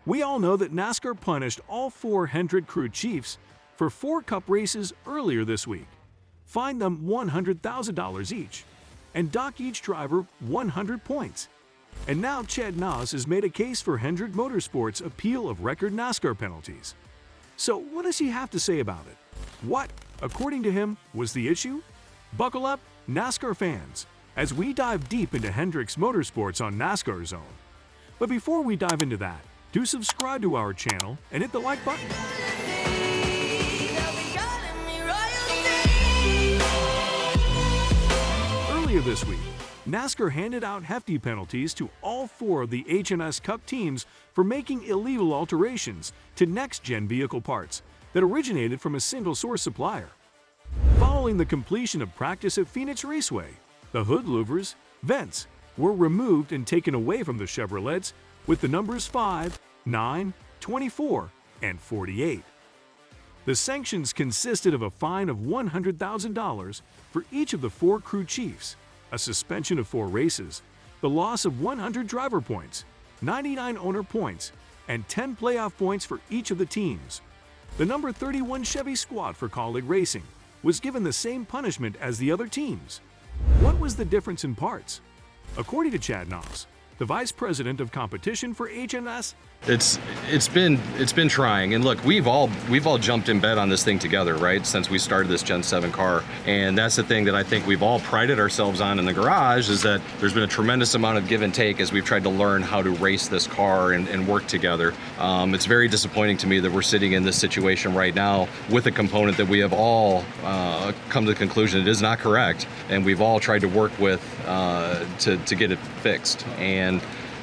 We all know that NASCAR punished all 4 Hendrick crew chiefs for 4 Cup races earlier this week, fined them $100,000 each, and docked each driver 100 points. And now Chad Knaus has made a case for Hendrick Motorsports' appeal of record NASCAR penalties. So what does he have to say about it? What, according to him, was the issue? Buckle up, NASCAR fans, as we dive deep into Hendricks Motorsports on NASCAR Zone. But before we dive into that, do subscribe to our channel and hit the like button. Earlier this week, NASCAR handed out hefty penalties to all 4 of the H&S Cup teams for making illegal alterations to next-gen vehicle parts that originated from a single-source supplier. Following the completion of practice at Phoenix Raceway, the hood louvers, vents, were removed and taken away from the Chevrolets with the numbers 5, 9, 24, and 48. The sanctions consisted of a fine of $100,000 for each of the 4 crew chiefs, a suspension of 4 races, the loss of 100 driver points, 99 owner points, and 10 playoff points for each of the teams. The number 31 Chevy squad for Kaulig Racing was given the same punishment as the other teams. What was the difference in parts? According to Chad Knaus, the vice president of competition for H&S, it's been trying, and look, we've all jumped in bed on this thing together, right, since we started this Gen 7 car. And that's the thing that I think we've all prided ourselves on in the garage, is that there's been a tremendous amount of give and take as we've tried to learn how to race this car and work together. It's very disappointing to me that we're sitting in this situation right now with a component that we have all come to the conclusion it is not correct, and we've all tried to work with to get it fixed, and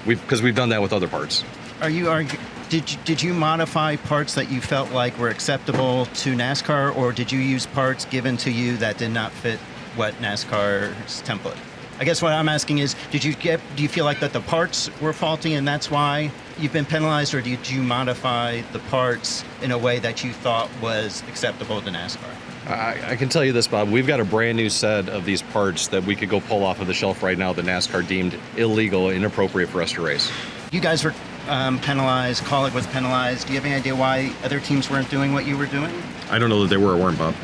because we've done that with other parts. Did you modify parts that you felt like were acceptable to NASCAR, or did you use parts given to you that did not fit what NASCAR's template? I guess what I'm asking is, do you feel like that the parts were faulty and that's why you've been penalized, or did you modify the parts in a way that you thought was acceptable to NASCAR? I can tell you this, Bob. We've got a brand new set of these parts that we could go pull off of the shelf right now that NASCAR deemed illegal, inappropriate for us to race. You guys were penalized. Kaulig was penalized. Do you have any idea why other teams weren't doing what you were doing? I don't know that they were or weren't, Bob.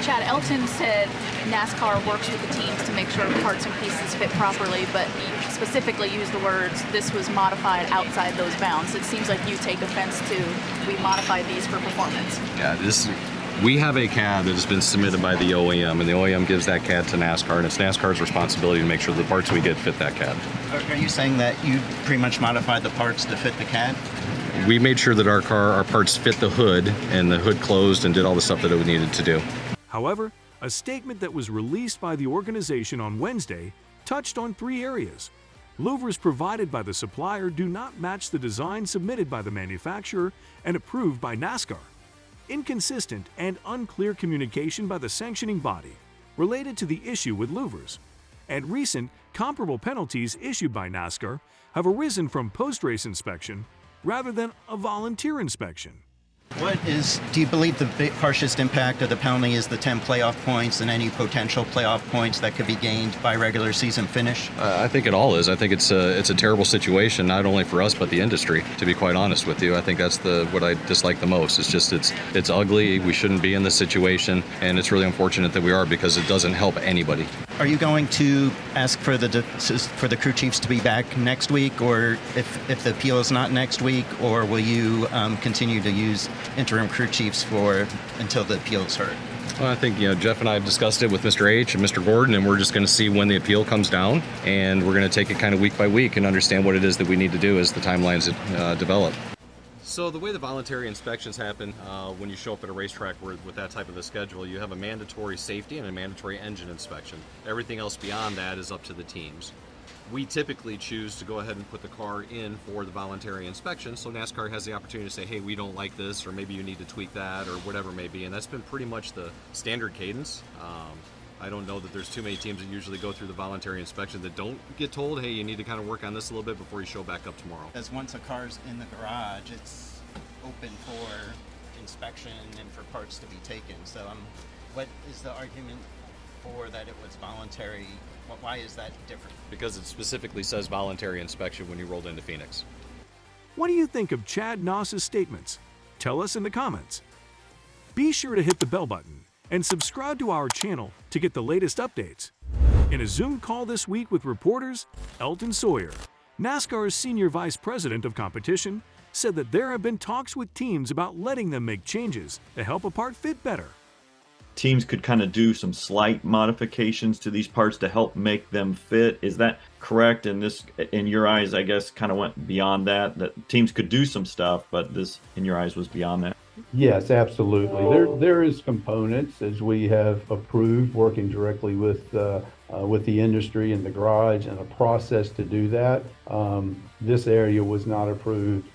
Chad, Elton said NASCAR works with the teams to make sure parts and pieces fit properly, but he specifically used the words, this was modified outside those bounds. It seems like you take offense to, we modified these for performance. Yeah, we have a CAD that has been submitted by the OEM, and the OEM gives that CAD to NASCAR, and it's NASCAR's responsibility to make sure the parts we get fit that CAD. Are you saying that you pretty much modified the parts to fit the CAD? We made sure that our parts fit the hood, and the hood closed and did all the stuff that it needed to do. However, a statement that was released by the organization on Wednesday touched on 3 areas. Louvers provided by the supplier do not match the design submitted by the manufacturer and approved by NASCAR. Inconsistent and unclear communication by the sanctioning body related to the issue with louvers, and recent comparable penalties issued by NASCAR have arisen from post-race inspection rather than a volunteer inspection. Do you believe the harshest impact of the penalty is the 10 playoff points and any potential playoff points that could be gained by regular season finish? I think it all is. I think it's a terrible situation, not only for us, but the industry, to be quite honest with you. I think that's what I dislike the most. It's just, it's ugly. We shouldn't be in this situation, and it's really unfortunate that we are, because it doesn't help anybody. Are you going to ask for the crew chiefs to be back next week, or if the appeal is not next week, or will you continue to use interim crew chiefs until the appeal is heard? Well, I think Jeff and I have discussed it with Mr. H and Mr. Gordon, and we're just going to see when the appeal comes down, and we're going to take it kind of week by week and understand what it is that we need to do as the timelines develop. So the way the voluntary inspections happen when you show up at a racetrack with that type of a schedule, you have a mandatory safety and a mandatory engine inspection. Everything else beyond that is up to the teams. We typically choose to go ahead and put the car in for the voluntary inspection, so NASCAR has the opportunity to say, hey, we don't like this, or maybe you need to tweak that, or whatever it may be, and that's been pretty much the standard cadence. I don't know that there's too many teams that usually go through the voluntary inspection that don't get told, hey, you need to kind of work on this a little bit before you show back up tomorrow. Because once a car's in the garage, it's open for inspection and for parts to be taken. So what is the argument for that it was voluntary? Why is that different? Because it specifically says voluntary inspection when you rolled into Phoenix. What do you think of Chad Knaus' statements? Tell us in the comments. Be sure to hit the bell button and subscribe to our channel to get the latest updates. In a Zoom call this week with reporters, Elton Sawyer, NASCAR's Senior Vice President of Competition, said that there have been talks with teams about letting them make changes to help a part fit better. Teams could kind of do some slight modifications to these parts to help make them fit. Is that correct? And this, in your eyes, I guess, kind of went beyond that teams could do some stuff, but this, in your eyes, was beyond that? Yes, absolutely. There is components, as we have approved, working directly with the industry and the garage, and a process to do that. This area was not approved.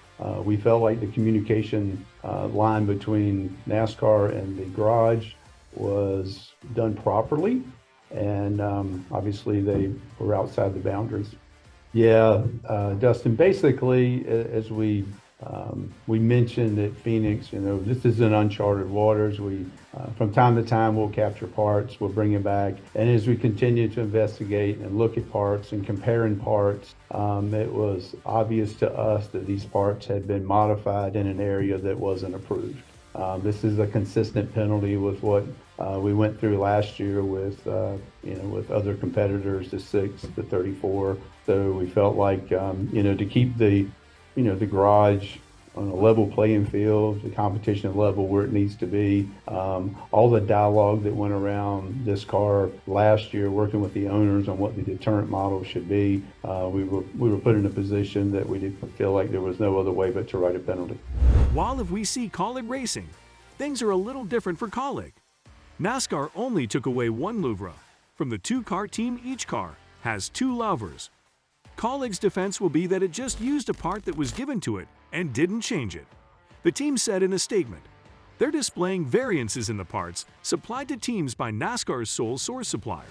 We felt like the communication line between NASCAR and the garage was done properly, and obviously they were outside the boundaries. Yeah, Dustin, basically, as we mentioned at Phoenix, this is in uncharted waters. We, from time to time, we'll capture parts, we'll bring them back. And as we continue to investigate and look at parts and comparing parts, it was obvious to us that these parts had been modified in an area that wasn't approved. This is a consistent penalty with what we went through last year with other competitors, the 6, the 34. So we felt like, to keep the garage on a level playing field, the competition level where it needs to be. All the dialogue that went around this car last year, working with the owners on what the deterrent model should be, we were put in a position that we didn't feel like there was no other way but to write a penalty. While if we see Kaulig Racing, things are a little different for Kaulig. NASCAR only took away one louvre. From the 2-car team, each car has 2 louvers. Kaulig's defense will be that it just used a part that was given to it and didn't change it. The team said in a statement, they're displaying variances in the parts supplied to teams by NASCAR's sole source supplier,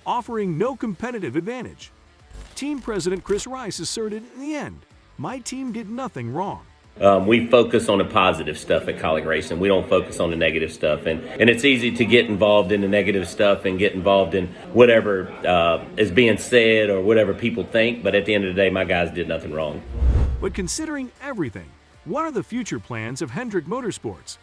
offering no competitive advantage. Team President Chris Rice asserted in the end, my team did nothing wrong. We focus on the positive stuff at Kaulig Racing. We don't focus on the negative stuff. And it's easy to get involved in the negative stuff and get involved in whatever is being said or whatever people think. But at the end of the day, my guys did nothing wrong. But considering everything, what are the future plans of Hendrick Motorsports?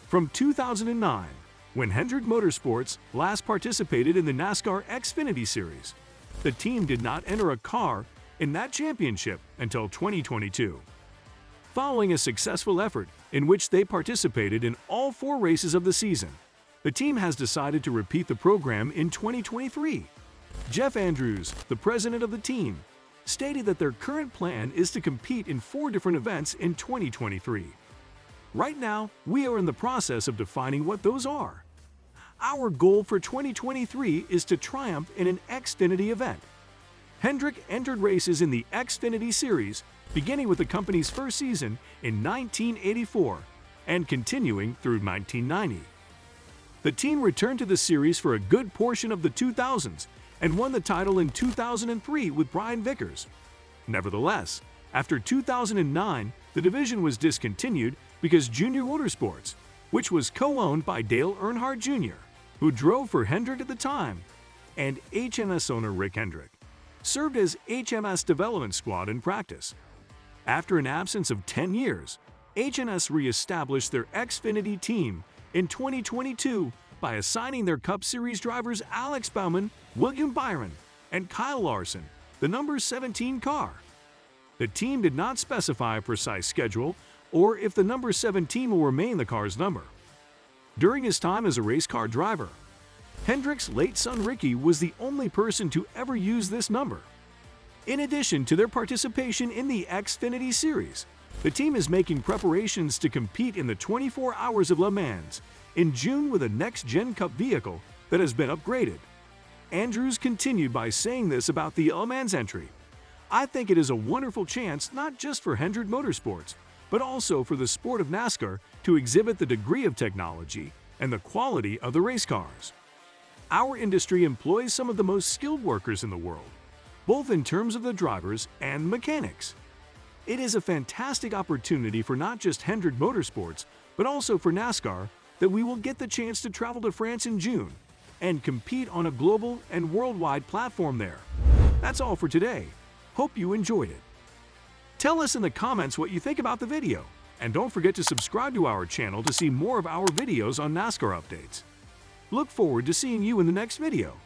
From 2009, when Hendrick Motorsports last participated in the NASCAR Xfinity Series, the team did not enter a car in that championship until 2022. Following a successful effort in which they participated in all 4 races of the season, the team has decided to repeat the program in 2023. Jeff Andrews, the president of the team, stated that their current plan is to compete in 4 different events in 2023. Right now, we are in the process of defining what those are. Our goal for 2023 is to triumph in an Xfinity event. Hendrick entered races in the Xfinity Series, beginning with the company's first season in 1984 and continuing through 1990. The team returned to the series for a good portion of the 2000s and won the title in 2003 with Brian Vickers. Nevertheless, after 2009, the division was discontinued because Junior Motorsports, which was co-owned by Dale Earnhardt Jr., who drove for Hendrick at the time, and HMS owner Rick Hendrick, served as HMS development squad in practice. After an absence of 10 years, HNS re-established their Xfinity team in 2022 by assigning their Cup Series drivers Alex Bauman, William Byron, and Kyle Larson the number 17 car. The team did not specify a precise schedule or if the number 17 will remain the car's number. During his time as a race car driver, Hendrick's late son Ricky was the only person to ever use this number. In addition to their participation in the Xfinity Series, the team is making preparations to compete in the 24 Hours of Le Mans in June with a next-gen Cup vehicle that has been upgraded. Andrews continued by saying this about the Le Mans entry. I think it is a wonderful chance not just for Hendrick Motorsports, but also for the sport of NASCAR to exhibit the degree of technology and the quality of the race cars. Our industry employs some of the most skilled workers in the world, both in terms of the drivers and mechanics. It is a fantastic opportunity for not just Hendrick Motorsports, but also for NASCAR that we will get the chance to travel to France in June and compete on a global and worldwide platform there. That's all for today. Hope you enjoyed it. Tell us in the comments what you think about the video. And don't forget to subscribe to our channel to see more of our videos on NASCAR updates. Look forward to seeing you in the next video.